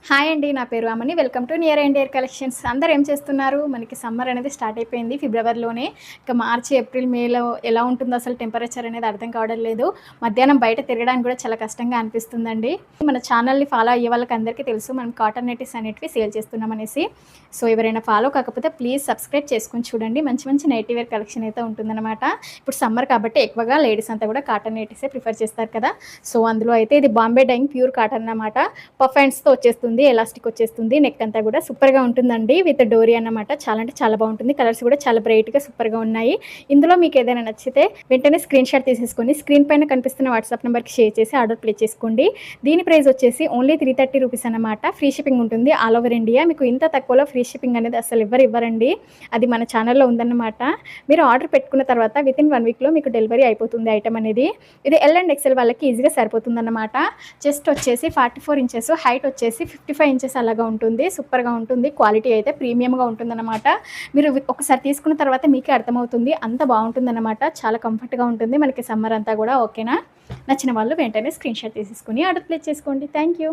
Hi అండి. నా పేరు Amani. Welcome to near and air collections. అందరూ ఏం చేస్తున్నారు? మనకి సమ్మర్ అనేది స్టార్ట్ అయిపోయింది ఫిబ్రవరిలోనే. ఇక మార్చి, ఏప్రిల్, మేలో ఎలా ఉంటుందో అసలు టెంపరేచర్ అనేది అర్థం కావడం లేదు. మధ్యాహ్నం బయట తిరగడానికి కూడా చాలా కష్టంగా అనిపిస్తుందండి. మన ఛానల్ని ఫాలో అయ్యే వాళ్ళకి అందరికీ తెలుసు మనం కాటన్ నైటీస్ అనేటివి సేల్ చేస్తున్నాం అనేసి. సో ఎవరైనా ఫాలో కాకపోతే ప్లీజ్ సబ్స్క్రైబ్ చేసుకొని చూడండి. మంచి మంచి నైటీ వేర్ కలెక్షన్ అయితే ఉంటుందన్నమాట. ఇప్పుడు సమ్మర్ కాబట్టి ఎక్కువగా లేడీస్ అంతా కూడా కాటన్ నైటీసే ప్రిఫర్ చేస్తారు కదా. సో అందులో అయితే ఇది బాంబే డైయింగ్ ప్యూర్ కాటన్ అన్నమాట. పఫ్ హ్యాండ్స్తో వచ్చేస్తుంది, ఎలాస్టిక్ వచ్చేస్తుంది, నెక్ అంతా కూడా సూపర్గా ఉంటుందండి. విత్ డోరీ అన్నమాట. చాలా అంటే చాలా బాగుంటుంది. కలర్స్ కూడా చాలా బ్రైట్గా సూపర్గా ఉన్నాయి. ఇందులో మీకు ఏదైనా నచ్చితే వెంటనే స్క్రీన్ షాట్ తీసేసుకొని స్క్రీన్ పైన కనిపిస్తున్న వాట్సాప్ నెంబర్కి షేర్ చేసి ఆర్డర్ ప్లేస్ చేసుకోండి. దీని ప్రైస్ వచ్చేసి ఓన్లీ 330 రూపీస్ అన్నమాట. ఫ్రీ షిప్పింగ్ ఉంటుంది ఆల్ ఓవర్ ఇండియా. మీకు ఇంత తక్కువలో ఫ్రీ షిప్పింగ్ అనేది అసలు ఇవ్వరండి. అది మన ఛానల్లో ఉందన్నమాట. మీరు ఆర్డర్ పెట్టుకున్న తర్వాత వితిన్ 1 వీక్లో మీకు డెలివరీ అయిపోతుంది ఐటమ్ అనేది. ఇది ఎల్ అండ్ ఎక్సెల్ వాళ్ళకి ఈజీగా సరిపోతుంది అన్నమాట. చెస్ట్ వచ్చేసి 44 ఇంచెస్, హైట్ వచ్చేసి 55 ఇంచెస్ అలాగా ఉంటుంది. సూపర్గా ఉంటుంది. క్వాలిటీ అయితే ప్రీమియంగా ఉంటుందన్నమాట. మీరు ఒకసారి తీసుకున్న తర్వాత మీకే అర్థమవుతుంది. అంత బాగుంటుందన్నమాట. చాలా కంఫర్ట్గా ఉంటుంది మనకి సమ్మర్ అంతా కూడా. ఓకేనా? నచ్చిన వాళ్ళు వెంటనే స్క్రీన్ షాట్ తీసేసుకుని ఆర్డర్ ప్లేస్ చేసుకోండి. Thank you.